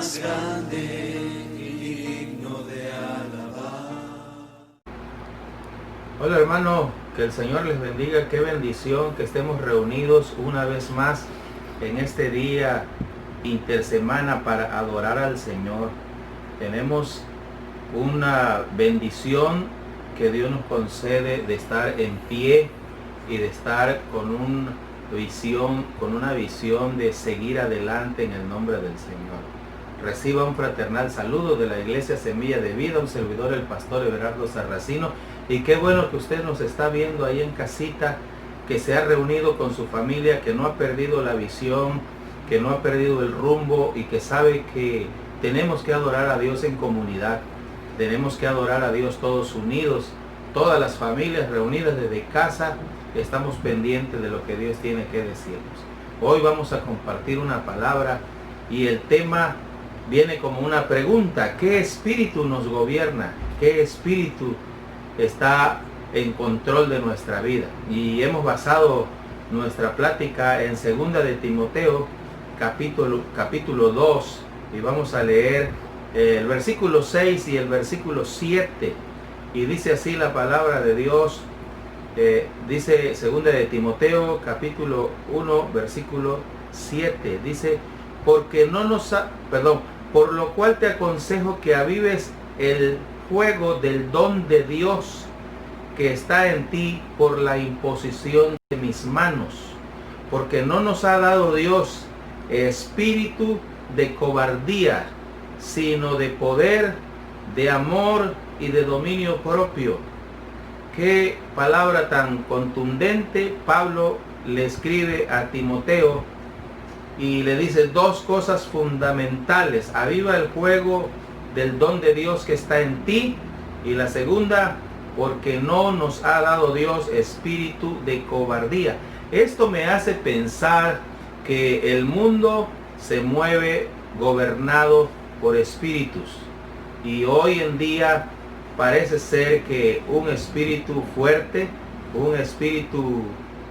más grande y digno de alabar. Hola hermano, que el Señor les bendiga, qué bendición que estemos reunidos una vez más en este día intersemana para adorar al Señor. Tenemos una bendición que Dios nos concede de estar en pie y de estar con una visión de seguir adelante en el nombre del Señor. Reciba un fraternal saludo de la Iglesia Semilla de Vida, un servidor, el pastor Everardo Sarracino, y qué bueno que usted nos está viendo ahí en casita, que se ha reunido con su familia, que no ha perdido la visión, que no ha perdido el rumbo y que sabe que tenemos que adorar a Dios en comunidad, tenemos que adorar a Dios todos unidos, todas las familias reunidas desde casa. Estamos pendientes de lo que Dios tiene que decirnos. Hoy vamos a compartir una palabra y el tema viene como una pregunta: ¿qué espíritu nos gobierna? ¿Qué espíritu está en control de nuestra vida? Y hemos basado nuestra plática en 2 de Timoteo capítulo 2, y vamos a leer el versículo 6 y el versículo 7, y dice así la palabra de Dios. Dice 2 de Timoteo capítulo 1 versículo 7, dice: por lo cual te aconsejo que avives el fuego del don de Dios que está en ti por la imposición de mis manos, porque no nos ha dado Dios espíritu de cobardía, sino de poder, de amor y de dominio propio. Qué palabra tan contundente. Pablo le escribe a Timoteo y le dice dos cosas fundamentales: aviva el fuego del don de Dios que está en ti, y la segunda, porque no nos ha dado Dios espíritu de cobardía. Esto me hace pensar que el mundo se mueve gobernado por espíritus, y hoy en día parece ser que un espíritu fuerte, un espíritu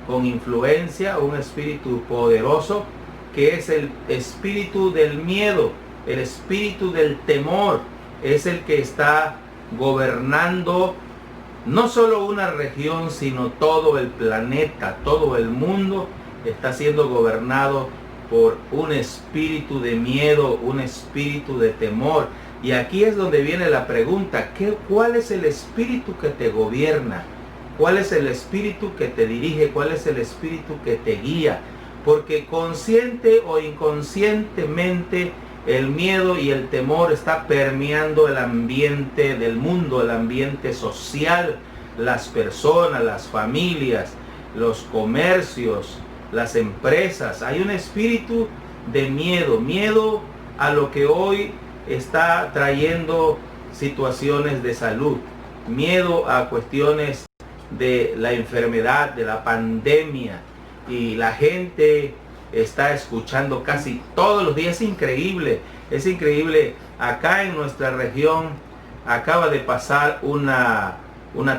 con influencia, un espíritu poderoso, que es el espíritu del miedo, el espíritu del temor, es el que está gobernando no solo una región, sino todo el planeta, todo el mundo está siendo gobernado por un espíritu de miedo, un espíritu de temor. Y aquí es donde viene la pregunta: ¿cuál es el espíritu que te gobierna? ¿Cuál es el espíritu que te dirige? ¿Cuál es el espíritu que te guía? Porque consciente o inconscientemente el miedo y el temor está permeando el ambiente del mundo, el ambiente social, las personas, las familias, los comercios, las empresas. Hay un espíritu de miedo a lo que hoy está trayendo situaciones de salud, miedo a cuestiones de la enfermedad, de la pandemia, y la gente está escuchando casi todos los días. Es increíble. Acá en nuestra región acaba de pasar una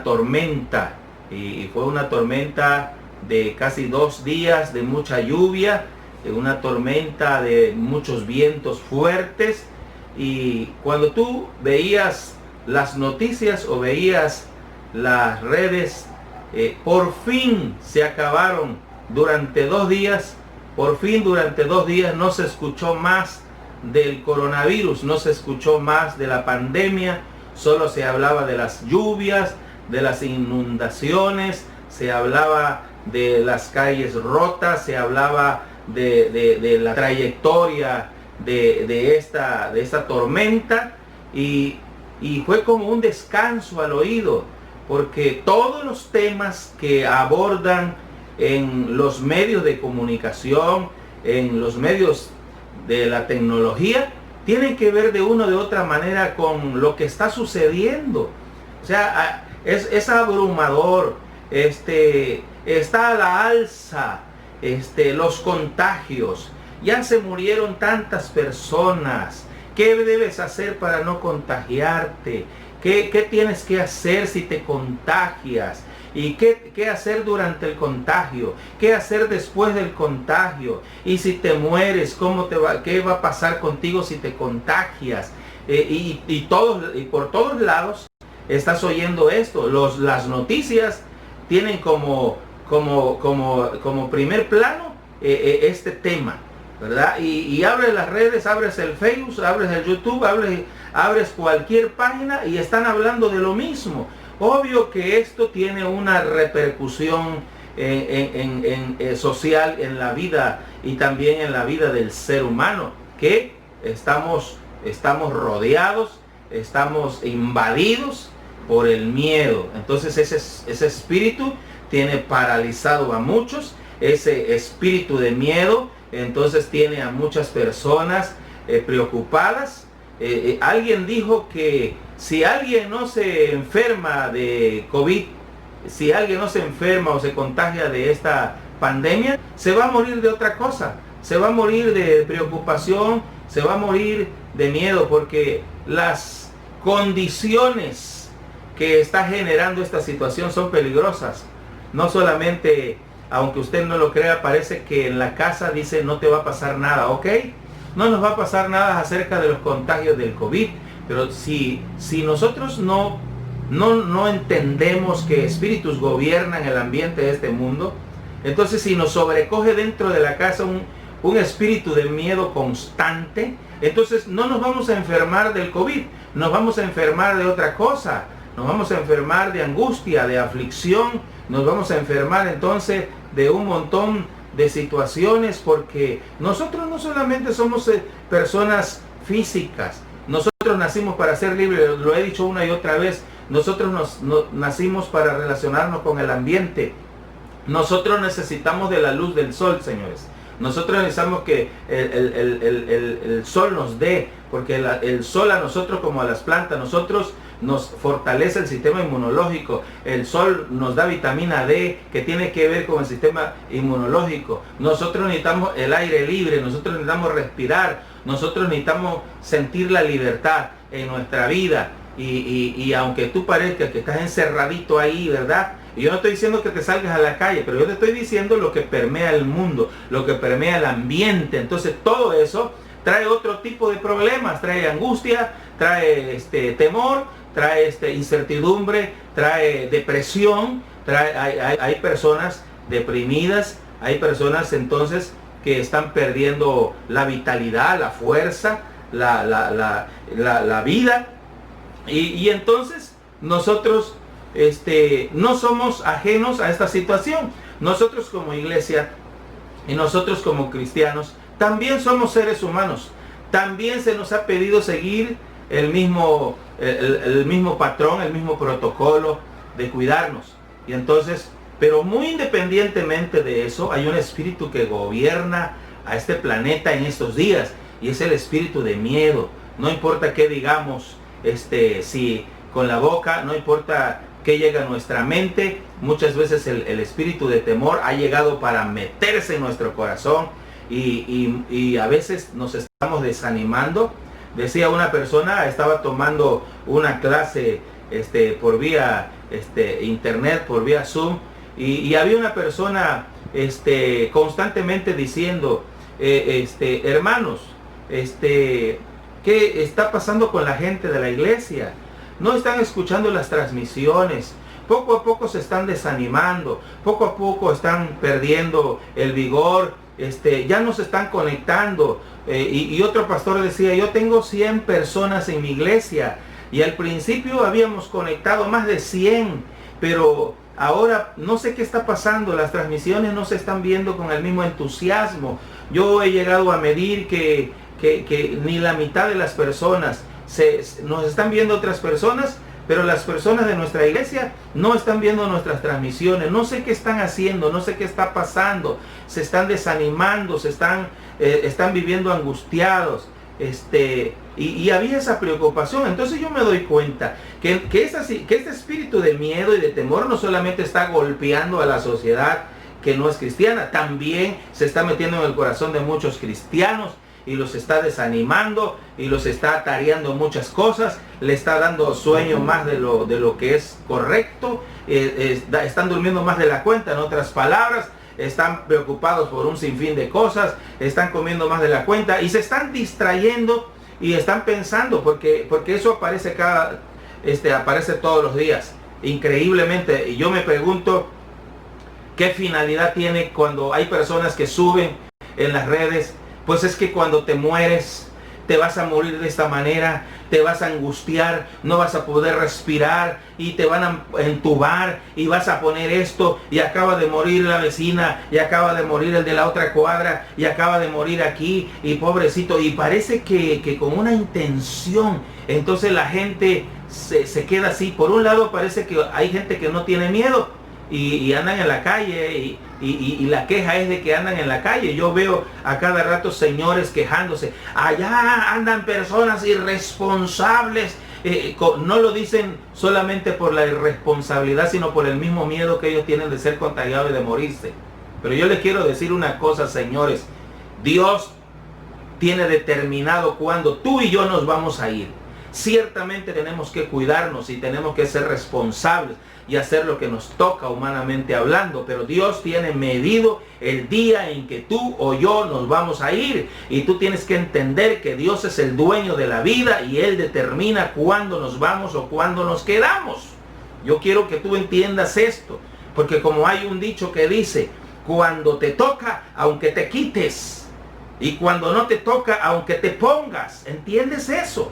tormenta, y fue una tormenta de casi 2 días de mucha lluvia, una tormenta de muchos vientos fuertes. Y cuando tú veías las noticias o veías las redes, por fin se acabaron durante 2 días. Por fin durante 2 días no se escuchó más del coronavirus, no se escuchó más de la pandemia. Solo se hablaba de las lluvias, de las inundaciones, se hablaba de las calles rotas, se hablaba de la trayectoria de esta tormenta, y fue como un descanso al oído, porque todos los temas que abordan en los medios de comunicación, en los medios de la tecnología, tienen que ver de una o de otra manera con lo que está sucediendo. O sea, es abrumador. Está a la alza los contagios. Ya se murieron tantas personas. ¿Qué debes hacer para no contagiarte? ¿Qué tienes que hacer si te contagias? ¿Y qué hacer durante el contagio? ¿Qué hacer después del contagio? Y si te mueres, ¿qué va a pasar contigo si te contagias? Y por todos lados estás oyendo esto. Las noticias tienen como primer plano este tema, ¿verdad? Y abres las redes, abres el Facebook, abres el YouTube, abres cualquier página y están hablando de lo mismo. Obvio que esto tiene una repercusión social en la vida y también en la vida del ser humano, que estamos rodeados, estamos invadidos por el miedo. Entonces ese espíritu tiene paralizado a muchos. Ese espíritu de miedo entonces tiene a muchas personas preocupadas. Alguien dijo que si alguien no se enferma de COVID, si alguien no se enferma o se contagia de esta pandemia, se va a morir de otra cosa, se va a morir de preocupación, se va a morir de miedo, porque las condiciones que está generando esta situación son peligrosas. No solamente, aunque usted no lo crea, parece que en la casa dice no te va a pasar nada, ¿ok? No nos va a pasar nada acerca de los contagios del COVID, pero si nosotros no entendemos que espíritus gobiernan el ambiente de este mundo, entonces si nos sobrecoge dentro de la casa un espíritu de miedo constante, entonces no nos vamos a enfermar del COVID, nos vamos a enfermar de otra cosa, nos vamos a enfermar de angustia, de aflicción, nos vamos a enfermar entonces de un montón de situaciones, porque nosotros no solamente somos personas físicas, nosotros nacimos para ser libres, lo he dicho una y otra vez, nosotros nacimos para relacionarnos con el ambiente, nosotros necesitamos de la luz del sol, señores, nosotros necesitamos que el sol nos dé, porque el sol a nosotros como a las plantas, nos fortalece el sistema inmunológico. El sol nos da vitamina D, que tiene que ver con el sistema inmunológico. Nosotros necesitamos el aire libre, nosotros necesitamos respirar, nosotros necesitamos sentir la libertad en nuestra vida. Y aunque tú parezcas que estás encerradito ahí, ¿verdad? Y yo no estoy diciendo que te salgas a la calle, pero yo te estoy diciendo lo que permea el mundo, lo que permea el ambiente. Entonces todo eso trae otro tipo de problemas, trae angustia, trae temor, trae incertidumbre, trae depresión, hay personas deprimidas, hay personas entonces que están perdiendo la vitalidad, la fuerza, la vida, y entonces nosotros no somos ajenos a esta situación. Nosotros como iglesia y nosotros como cristianos también somos seres humanos, también se nos ha pedido seguir el mismo patrón, el mismo protocolo de cuidarnos. Y entonces, pero muy independientemente de eso, hay un espíritu que gobierna a este planeta en estos días, y es el espíritu de miedo. No importa qué digamos, si con la boca, no importa qué llega a nuestra mente, muchas veces el espíritu de temor ha llegado para meterse en nuestro corazón, y a veces nos estamos desanimando. Decía una persona, estaba tomando una clase por vía internet, por vía Zoom, y había una persona constantemente diciendo, hermanos, ¿qué está pasando con la gente de la iglesia? No están escuchando las transmisiones, poco a poco se están desanimando, poco a poco están perdiendo el vigor, ya no se están conectando. Y otro pastor decía, yo tengo 100 personas en mi iglesia, y al principio habíamos conectado más de 100, pero ahora no sé qué está pasando, las transmisiones no se están viendo con el mismo entusiasmo. Yo he llegado a medir que ni la mitad de las personas nos están viendo, otras personas, pero las personas de nuestra iglesia no están viendo nuestras transmisiones. No sé qué están haciendo, no sé qué está pasando, se están desanimando, están viviendo angustiados, y había esa preocupación. Entonces yo me doy cuenta que este espíritu de miedo y de temor no solamente está golpeando a la sociedad que no es cristiana, también se está metiendo en el corazón de muchos cristianos, y los está desanimando y los está atareando muchas cosas, le está dando sueño más de lo que es correcto, están durmiendo más de la cuenta, en otras palabras, están preocupados por un sinfín de cosas, están comiendo más de la cuenta y se están distrayendo y están pensando, porque eso aparece aparece todos los días, increíblemente. Y yo me pregunto, ¿qué finalidad tiene cuando hay personas que suben en las redes? Pues es que cuando te mueres, te vas a morir de esta manera, te vas a angustiar, no vas a poder respirar y te van a entubar y vas a poner esto y acaba de morir la vecina y acaba de morir el de la otra cuadra y acaba de morir aquí y pobrecito. Y parece que con una intención, entonces la gente se queda así. Por un lado parece que hay gente que no tiene miedo y andan en la calle y la queja es de que andan en la calle. Yo veo a cada rato señores quejándose. Allá andan personas irresponsables. No lo dicen solamente por la irresponsabilidad, sino por el mismo miedo que ellos tienen de ser contagiados y de morirse. Pero yo les quiero decir una cosa, señores. Dios tiene determinado cuándo tú y yo nos vamos a ir. Ciertamente tenemos que cuidarnos y tenemos que ser responsables y hacer lo que nos toca humanamente hablando, pero Dios tiene medido el día en que tú o yo nos vamos a ir, y tú tienes que entender que Dios es el dueño de la vida y Él determina cuándo nos vamos o cuándo nos quedamos. Yo quiero que tú entiendas esto, porque como hay un dicho que dice, cuando te toca, aunque te quites, y cuando no te toca, aunque te pongas. ¿Entiendes eso?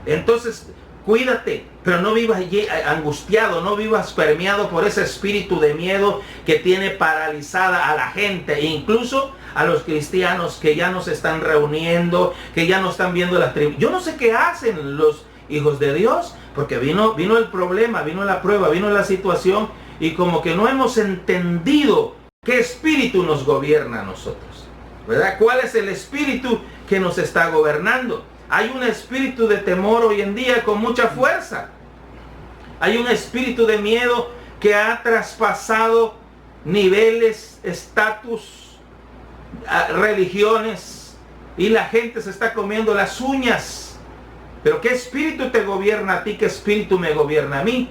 Entonces, cuídate, pero no vivas angustiado, no vivas permeado por ese espíritu de miedo que tiene paralizada a la gente, e incluso a los cristianos que ya no se están reuniendo, que ya no están viendo las tribus. Yo no sé qué hacen los hijos de Dios, porque vino el problema, vino la prueba, vino la situación, y como que no hemos entendido qué espíritu nos gobierna a nosotros, ¿verdad? ¿Cuál es el espíritu que nos está gobernando? Hay un espíritu de temor hoy en día con mucha fuerza. Hay un espíritu de miedo que ha traspasado niveles, estatus, religiones, y la gente se está comiendo las uñas. Pero ¿qué espíritu te gobierna a ti? ¿Qué espíritu me gobierna a mí?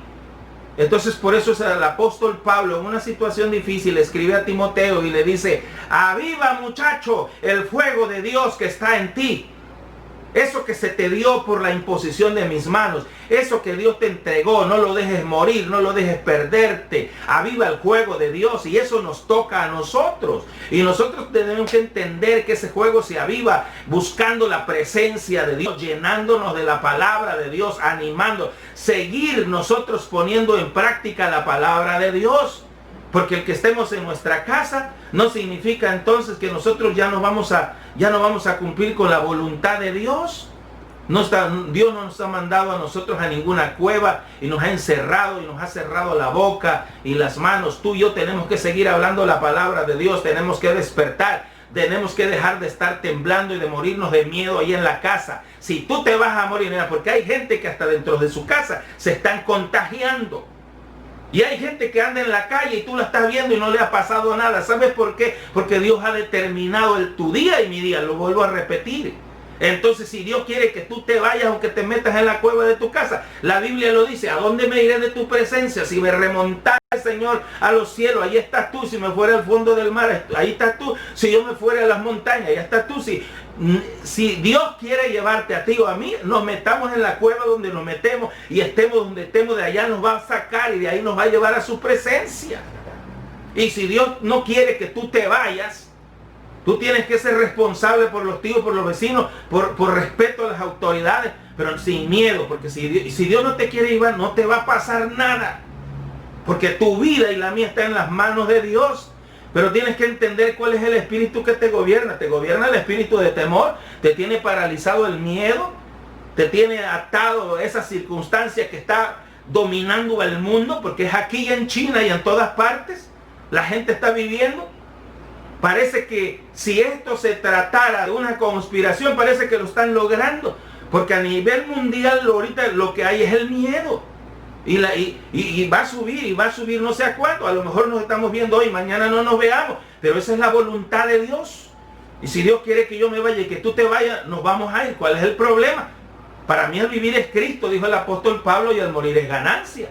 Entonces por eso es el apóstol Pablo, en una situación difícil, escribe a Timoteo y le dice: aviva, muchacho, el fuego de Dios que está en ti. Eso que se te dio por la imposición de mis manos, eso que Dios te entregó, no lo dejes morir, no lo dejes perderte. Aviva el fuego de Dios, y eso nos toca a nosotros. Y nosotros tenemos que entender que ese fuego se aviva buscando la presencia de Dios, llenándonos de la palabra de Dios, animando, seguir nosotros poniendo en práctica la palabra de Dios. Porque el que estemos en nuestra casa no significa entonces que nosotros ya no vamos a cumplir con la voluntad de Dios. Dios no nos ha mandado a nosotros a ninguna cueva y nos ha encerrado y nos ha cerrado la boca y las manos. Tú y yo tenemos que seguir hablando la palabra de Dios, tenemos que despertar, tenemos que dejar de estar temblando y de morirnos de miedo ahí en la casa. Si tú te vas a morir, mira, porque hay gente que hasta dentro de su casa se están contagiando. Y hay gente que anda en la calle y tú la estás viendo y no le ha pasado nada. ¿Sabes por qué? Porque Dios ha determinado tu día y mi día. Lo vuelvo a repetir. Entonces, si Dios quiere que tú te vayas o que te metas en la cueva de tu casa, la Biblia lo dice: ¿a dónde me iré de tu presencia? Si me remontara, Señor, a los cielos, ahí estás tú. Si me fuera al fondo del mar, ahí estás tú. Si yo me fuera a las montañas, ahí estás tú. Si Dios quiere llevarte a ti o a mí, nos metamos en la cueva donde nos metemos y estemos donde estemos, de allá nos va a sacar y de ahí nos va a llevar a su presencia. Y si Dios no quiere que tú te vayas, tú tienes que ser responsable por los tíos, por los vecinos, por respeto a las autoridades, pero sin miedo, porque si Dios no te quiere llevar, no te va a pasar nada, porque tu vida y la mía está en las manos de Dios. Pero tienes que entender cuál es el espíritu que te gobierna. Te gobierna el espíritu de temor, te tiene paralizado el miedo, te tiene atado esa circunstancia que está dominando el mundo, porque es aquí en China y en todas partes. La gente está viviendo. Parece que si esto se tratara de una conspiración, parece que lo están logrando. Porque a nivel mundial ahorita lo que hay es el miedo. Y va a subir no sé a cuánto. A lo mejor nos estamos viendo hoy, mañana no nos veamos, pero esa es la voluntad de Dios. Y si Dios quiere que yo me vaya y que tú te vayas, nos vamos a ir. ¿Cuál es el problema? Para mí el vivir es Cristo, dijo el apóstol Pablo, y el morir es ganancia.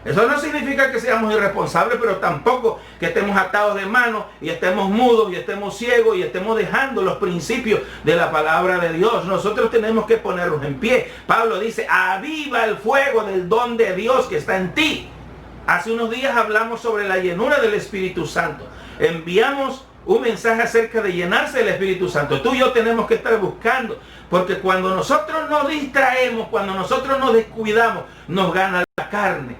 Eso no significa que seamos irresponsables, pero tampoco que estemos atados de manos y estemos mudos y estemos ciegos y estemos dejando los principios de la palabra de Dios. Nosotros tenemos que ponernos en pie. Pablo dice, aviva el fuego del don de Dios que está en ti. Hace unos días hablamos sobre la llenura del Espíritu Santo. Enviamos un mensaje acerca de llenarse del Espíritu Santo. Tú y yo tenemos que estar buscando, porque cuando nosotros nos distraemos, cuando nosotros nos descuidamos, nos gana la carne.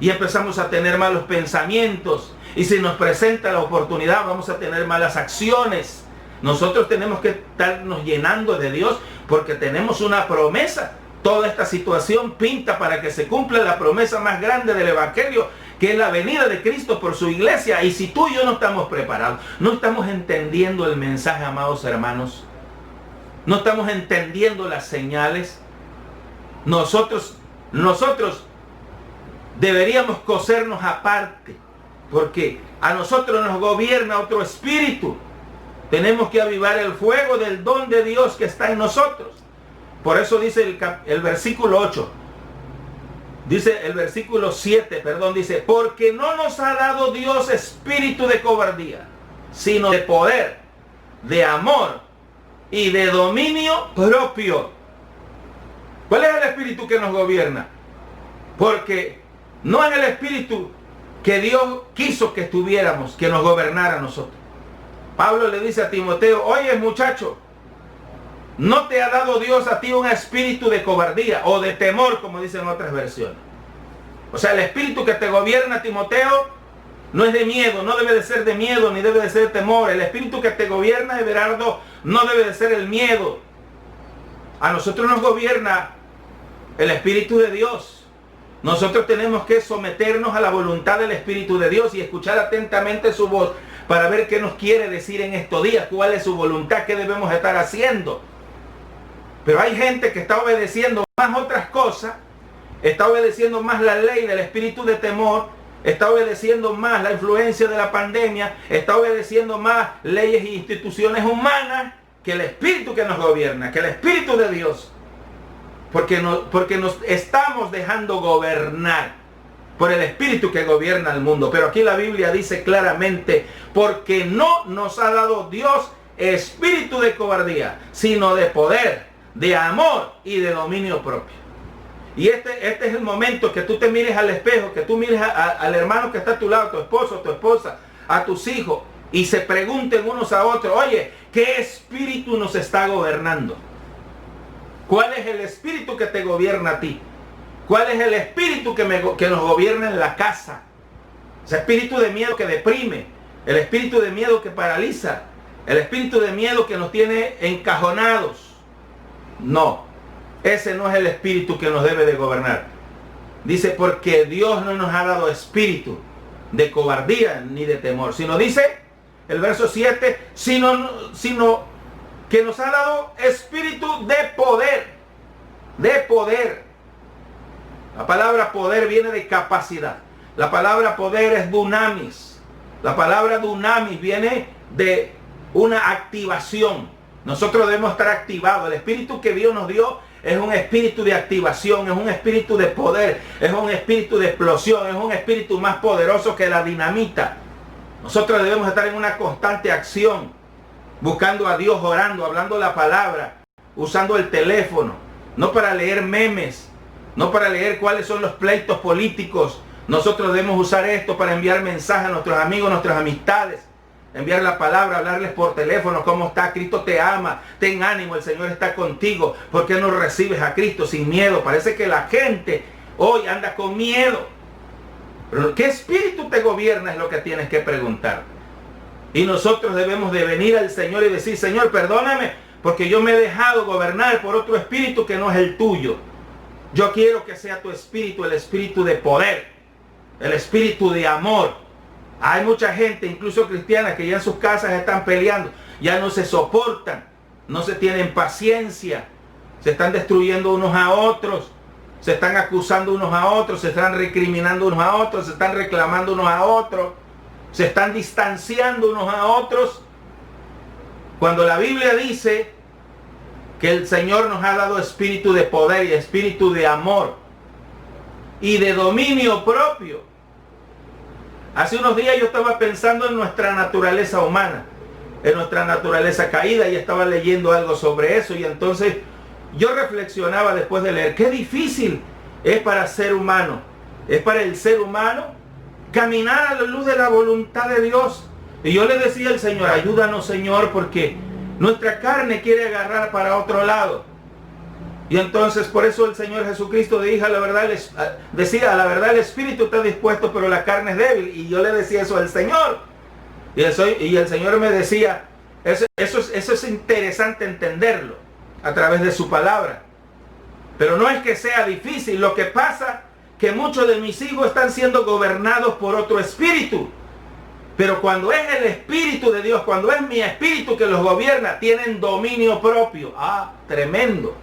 Y empezamos a tener malos pensamientos. Y si nos presenta la oportunidad, vamos a tener malas acciones. Nosotros tenemos que estarnos llenando de Dios porque tenemos una promesa. Toda esta situación pinta para que se cumpla la promesa más grande del Evangelio, que es la venida de Cristo por su iglesia. Y si tú y yo no estamos preparados, no estamos entendiendo el mensaje, amados hermanos, no estamos entendiendo las señales, nosotros deberíamos cosernos aparte, porque a nosotros nos gobierna otro espíritu. Tenemos que avivar el fuego del don de Dios que está en nosotros. Por eso dice el versículo 8, dice el versículo 7, perdón, dice, porque no nos ha dado Dios espíritu de cobardía, sino de poder, de amor y de dominio propio. ¿Cuál es el espíritu que nos gobierna? Porque no es el espíritu que Dios quiso que estuviéramos, que nos gobernara a nosotros. Pablo le dice a Timoteo, oye muchacho, no te ha dado Dios a ti un espíritu de cobardía o de temor, como dicen otras versiones. O sea, el espíritu que te gobierna, Timoteo, no es de miedo, no debe de ser de miedo, ni debe de ser de temor. El espíritu que te gobierna, Everardo, no debe de ser el miedo. A nosotros nos gobierna el Espíritu de Dios. Nosotros tenemos que someternos a la voluntad del Espíritu de Dios y escuchar atentamente su voz para ver qué nos quiere decir en estos días, cuál es su voluntad, qué debemos estar haciendo. Pero hay gente que está obedeciendo más otras cosas, está obedeciendo más la ley del espíritu de temor, está obedeciendo más la influencia de la pandemia, está obedeciendo más leyes e instituciones humanas que el espíritu que nos gobierna, que el Espíritu de Dios. Porque nos estamos dejando gobernar por el espíritu que gobierna el mundo. Pero aquí la Biblia dice claramente, porque no nos ha dado Dios espíritu de cobardía, sino de poder, de amor y de dominio propio. Y este es el momento que tú te mires al espejo, que tú mires al hermano que está a tu lado, tu esposo, tu esposa, a tus hijos, y se pregunten unos a otros, oye, ¿qué espíritu nos está gobernando? ¿Cuál es el espíritu que te gobierna a ti? ¿Cuál es el espíritu que nos gobierna en la casa? Ese espíritu de miedo que deprime, el espíritu de miedo que paraliza, el espíritu de miedo que nos tiene encajonados. No, ese no es el espíritu que nos debe de gobernar. Dice, porque Dios no nos ha dado espíritu de cobardía ni de temor, sino dice, el verso 7, sino que nos ha dado espíritu de poder. De poder. La palabra poder viene de capacidad. La palabra poder es dunamis. La palabra dunamis viene de una activación. Nosotros debemos estar activados. El espíritu que Dios nos dio es un espíritu de activación, es un espíritu de poder, es un espíritu de explosión, es un espíritu más poderoso que la dinamita. Nosotros debemos estar en una constante acción, buscando a Dios, orando, hablando la palabra, usando el teléfono, no para leer memes, no para leer cuáles son los pleitos políticos. Nosotros debemos usar esto para enviar mensajes a nuestros amigos, nuestras amistades, enviar la palabra, hablarles por teléfono, cómo está, Cristo te ama, ten ánimo, el Señor está contigo. ¿Por qué no recibes a Cristo sin miedo? Parece que la gente hoy anda con miedo. Pero ¿qué espíritu te gobierna? Es lo que tienes que preguntar. Y nosotros debemos de venir al Señor y decir, Señor, perdóname, porque yo me he dejado gobernar por otro espíritu que no es el tuyo. Yo quiero que sea tu espíritu, el espíritu de poder, el espíritu de amor. Hay mucha gente, incluso cristiana, que ya en sus casas están peleando, ya no se soportan, no se tienen paciencia, se están destruyendo unos a otros, se están acusando unos a otros, se están recriminando unos a otros, se están reclamando unos a otros, se están distanciando unos a otros. Cuando la Biblia dice que el Señor nos ha dado espíritu de poder y espíritu de amor y de dominio propio. Hace unos días yo estaba pensando en nuestra naturaleza humana, en nuestra naturaleza caída, y estaba leyendo algo sobre eso, y entonces yo reflexionaba después de leer, qué difícil es para ser humano, es para el ser humano caminar a la luz de la voluntad de Dios. Y yo le decía al Señor, ayúdanos, Señor, porque nuestra carne quiere agarrar para otro lado. Y entonces por eso el Señor Jesucristo decía, la verdad el espíritu está dispuesto, pero la carne es débil. Y yo le decía eso al Señor. Y el Señor me decía, eso es interesante entenderlo a través de su palabra. Pero no es que sea difícil, lo que pasa que muchos de mis hijos están siendo gobernados por otro espíritu. Pero cuando es el Espíritu de Dios, cuando es mi espíritu que los gobierna, tienen dominio propio. ¡Ah, tremendo!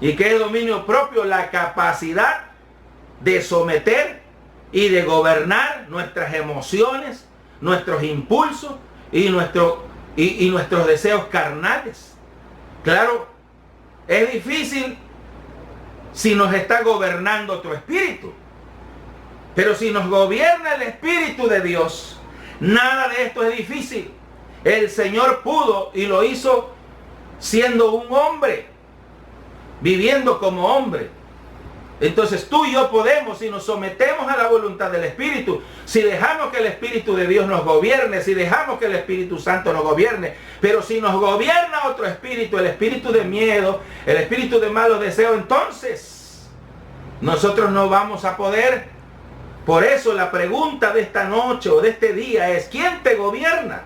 ¿Y qué es dominio propio? La capacidad de someter y de gobernar nuestras emociones, nuestros impulsos y nuestros deseos carnales. Claro, es difícil si nos está gobernando otro espíritu. Pero si nos gobierna el Espíritu de Dios, nada de esto es difícil. El Señor pudo y lo hizo siendo un hombre, viviendo como hombre. Entonces tú y yo podemos, si nos sometemos a la voluntad del Espíritu, si dejamos que el Espíritu de Dios nos gobierne, si dejamos que el Espíritu Santo nos gobierne. Pero si nos gobierna otro espíritu, el espíritu de miedo, el espíritu de malos deseos, entonces nosotros no vamos a poder. Por eso la pregunta de esta noche o de este día es, ¿quién te gobierna?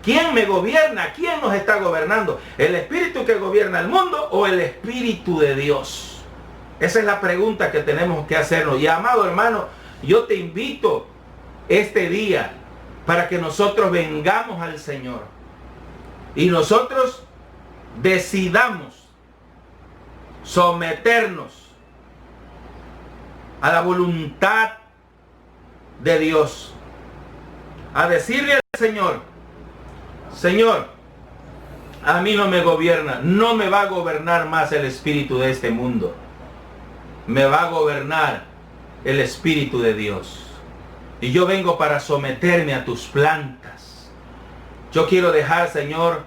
¿Quién me gobierna? ¿Quién nos está gobernando? ¿El espíritu que gobierna el mundo o el Espíritu de Dios? Esa es la pregunta que tenemos que hacernos. Y amado hermano, yo te invito este día para que nosotros vengamos al Señor y nosotros decidamos someternos a la voluntad de Dios, a decirle al Señor, Señor, a mí no me gobierna, no me va a gobernar más el espíritu de este mundo, me va a gobernar el Espíritu de Dios. Y yo vengo para someterme a tus plantas. Yo quiero dejar, Señor,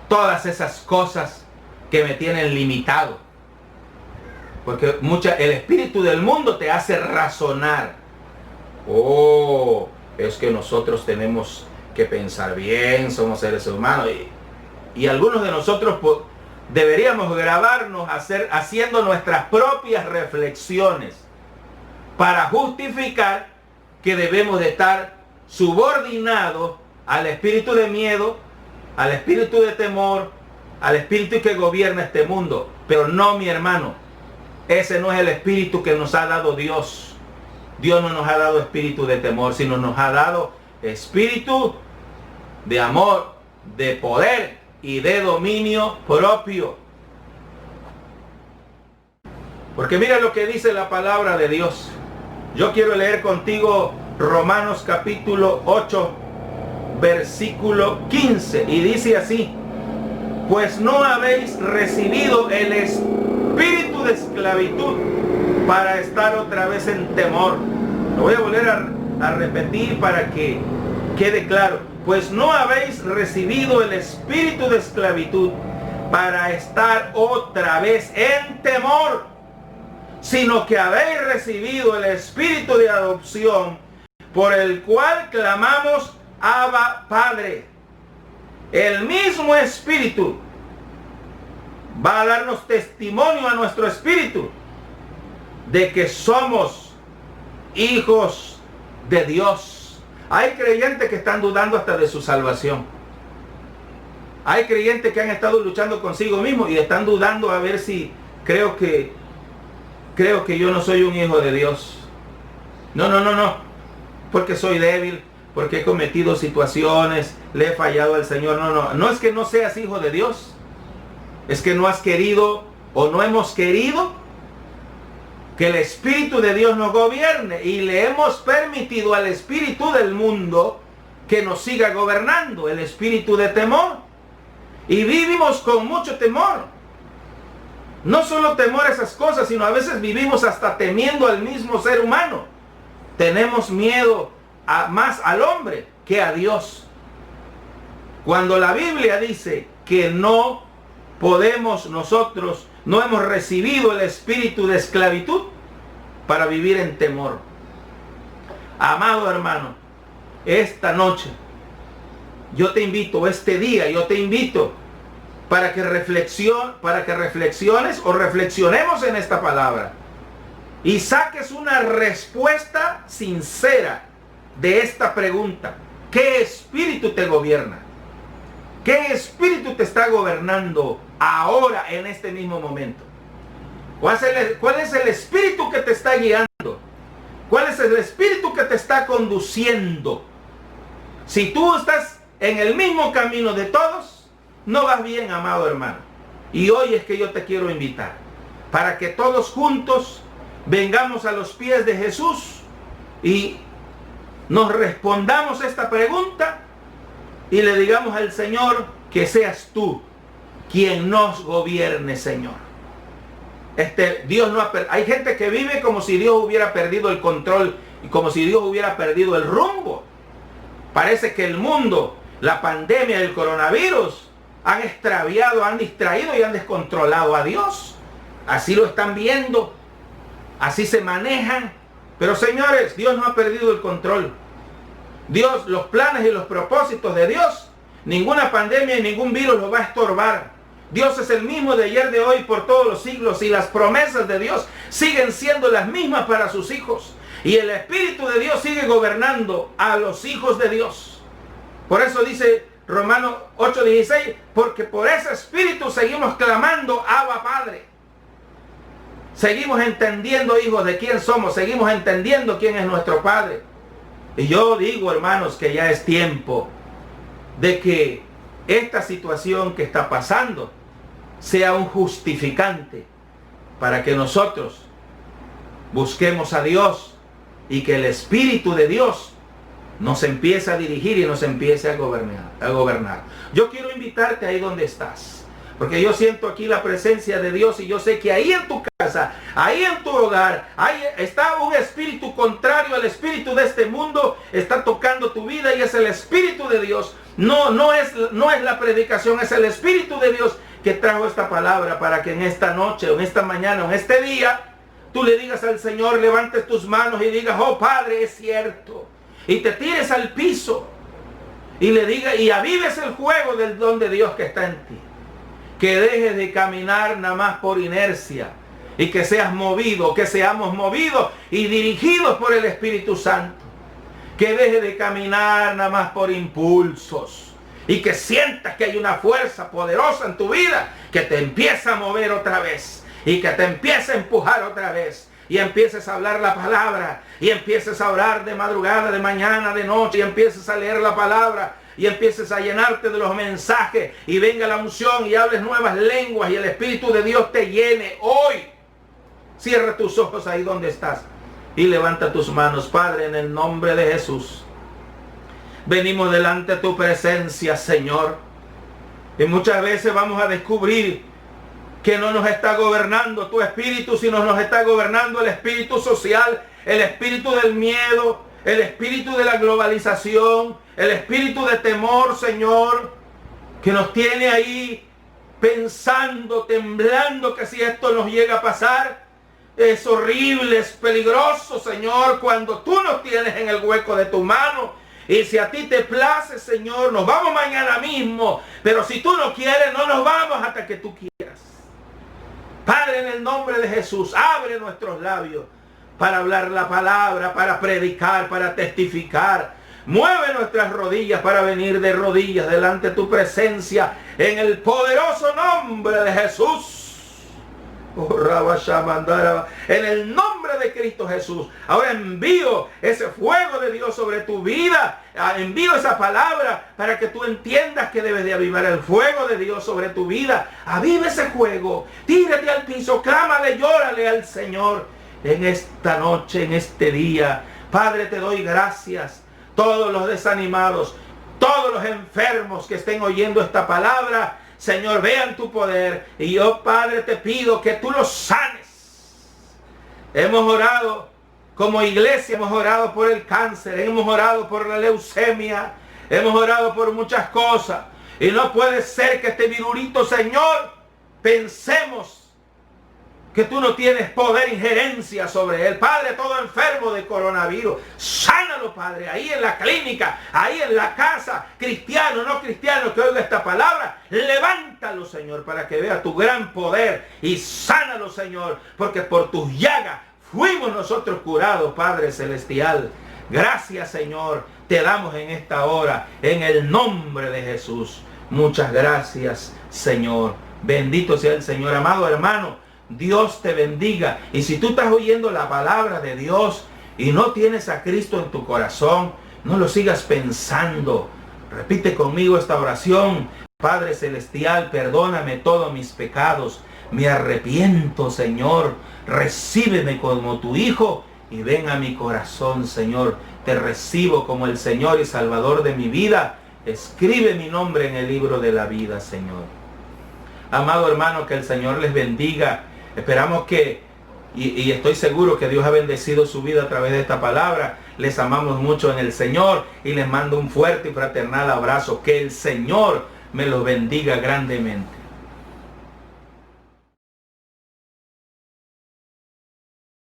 todas esas cosas que me tienen limitado. Porque el espíritu del mundo te hace razonar. Oh, es que nosotros tenemos que pensar bien, somos seres humanos. Y algunos de nosotros deberíamos grabarnos haciendo nuestras propias reflexiones para justificar que debemos de estar subordinados al espíritu de miedo, al espíritu de temor, al espíritu que gobierna este mundo. Pero no, mi hermano, ese no es el espíritu que nos ha dado Dios. Dios no nos ha dado espíritu de temor, sino nos ha dado espíritu de amor, de poder y de dominio propio. Porque mira lo que dice la palabra de Dios. Yo quiero leer contigo Romanos capítulo 8, versículo 15. Y dice así: pues no habéis recibido el espíritu de esclavitud para estar otra vez en temor. Lo voy a volver a repetir para que quede claro. Pues no habéis recibido el espíritu de esclavitud para estar otra vez en temor, sino que habéis recibido el espíritu de adopción, por el cual clamamos, Abba, Padre. El mismo espíritu va a darnos testimonio a nuestro espíritu de que somos hijos de Dios. Hay creyentes que están dudando hasta de su salvación. Hay creyentes que han estado luchando consigo mismos y están dudando a ver si creo que yo no soy un hijo de Dios. No. Porque soy débil, porque he cometido situaciones, le he fallado al Señor. No es que no seas hijo de Dios. Es que no has querido o no hemos querido que el Espíritu de Dios nos gobierne y le hemos permitido al espíritu del mundo que nos siga gobernando, el espíritu de temor. Y vivimos con mucho temor. No solo temor a esas cosas, sino a veces vivimos hasta temiendo al mismo ser humano. Tenemos miedo más al hombre que a Dios. Cuando la Biblia dice que no podemos nosotros, no hemos recibido el espíritu de esclavitud para vivir en temor. Amado hermano, esta noche yo te invito, este día yo te invito para que reflexiones o reflexionemos en esta palabra y saques una respuesta sincera de esta pregunta. ¿Qué espíritu te gobierna? ¿Qué espíritu te está gobernando ahora en este mismo momento? ¿Cuál es el espíritu que te está guiando? ¿Cuál es el espíritu que te está conduciendo? Si tú estás en el mismo camino de todos, no vas bien, amado hermano. Y hoy es que yo te quiero invitar para que todos juntos vengamos a los pies de Jesús y nos respondamos esta pregunta y le digamos al Señor que seas tú quien nos gobierne, Señor. Dios no hay gente que vive como si Dios hubiera perdido el control y como si Dios hubiera perdido el rumbo. Parece que el mundo, la pandemia, el coronavirus han extraviado, han distraído y han descontrolado a Dios. Así lo están viendo, así se manejan. Pero señores, Dios no ha perdido el control. Dios, los planes y los propósitos de Dios, ninguna pandemia y ningún virus lo va a estorbar. Dios es el mismo de ayer, de hoy, por todos los siglos, y las promesas de Dios siguen siendo las mismas para sus hijos. Y el Espíritu de Dios sigue gobernando a los hijos de Dios. Por eso dice Romanos 8:16, porque por ese Espíritu seguimos clamando, Abba Padre. Seguimos entendiendo, hijos, de quién somos, seguimos entendiendo quién es nuestro Padre. Y yo digo, hermanos, que ya es tiempo de que esta situación que está pasando sea un justificante para que nosotros busquemos a Dios y que el Espíritu de Dios nos empiece a dirigir y nos empiece a gobernar. Yo quiero invitarte ahí donde estás, porque yo siento aquí la presencia de Dios y yo sé que ahí en tu casa, ahí en tu hogar, ahí está un espíritu contrario al espíritu de este mundo, está tocando tu vida y es el Espíritu de Dios. No es la predicación, es el Espíritu de Dios que trajo esta palabra para que en esta noche, o en esta mañana, o en este día, tú le digas al Señor, levantes tus manos y digas, oh Padre, es cierto. Y te tires al piso y le digas, y avives el fuego del don de Dios que está en ti. Que dejes de caminar nada más por inercia y que seas movido, que seamos movidos y dirigidos por el Espíritu Santo. Que dejes de caminar nada más por impulsos y que sientas que hay una fuerza poderosa en tu vida que te empieza a mover otra vez y que te empieza a empujar otra vez y empieces a hablar la palabra y empieces a orar de madrugada, de mañana, de noche y empieces a leer la palabra y empieces a llenarte de los mensajes y venga la unción y hables nuevas lenguas y el Espíritu de Dios te llene hoy. Cierra tus ojos ahí donde estás y levanta tus manos. Padre, en el nombre de Jesús, venimos delante de tu presencia, Señor. Y muchas veces vamos a descubrir que no nos está gobernando tu espíritu, sino nos está gobernando el espíritu social, el espíritu del miedo, el espíritu de la globalización, el espíritu de temor, Señor, que nos tiene ahí pensando, temblando que si esto nos llega a pasar, es horrible, es peligroso, Señor, cuando tú nos tienes en el hueco de tu mano. Y si a ti te place, Señor, nos vamos mañana mismo, pero si tú no quieres, no nos vamos hasta que tú quieras. Padre, en el nombre de Jesús, abre nuestros labios para hablar la palabra, para predicar, para testificar. Mueve nuestras rodillas para venir de rodillas delante de tu presencia en el poderoso nombre de Jesús. En el nombre de Cristo Jesús. Ahora envío ese fuego de Dios sobre tu vida. Envío esa palabra para que tú entiendas que debes de avivar el fuego de Dios sobre tu vida. Aviva ese fuego. Tírate al piso. Clámale, llórale al Señor en esta noche, en este día. Padre, te doy gracias. Todos los desanimados, todos los enfermos que estén oyendo esta palabra, Señor, vean tu poder. Y yo, Padre, te pido que tú los sanes. Hemos orado como iglesia, hemos orado por el cáncer, hemos orado por la leucemia, hemos orado por muchas cosas. Y no puede ser que este virulito, Señor, pensemos que tú no tienes poder, injerencia sobre él. Padre, todo enfermo de coronavirus, sánalo, Padre, ahí en la clínica, ahí en la casa, cristiano, no cristiano, que oiga esta palabra, levántalo, Señor, para que vea tu gran poder y sánalo, Señor, porque por tus llagas fuimos nosotros curados, Padre celestial. Gracias, Señor, te damos en esta hora, en el nombre de Jesús. Muchas gracias, Señor. Bendito sea el Señor. Amado hermano, Dios te bendiga. Y si tú estás oyendo la palabra de Dios y no tienes a Cristo en tu corazón, no lo sigas pensando. Repite conmigo esta oración. Padre celestial, perdóname todos mis pecados. Me arrepiento, Señor. Recíbeme como tu hijo y ven a mi corazón, Señor. Te recibo como el Señor y Salvador de mi vida. Escribe mi nombre en el libro de la vida, Señor. Amado hermano, que el Señor les bendiga. Esperamos que, y estoy seguro que Dios ha bendecido su vida a través de esta palabra. Les amamos mucho en el Señor y les mando un fuerte y fraternal abrazo. Que el Señor me los bendiga grandemente.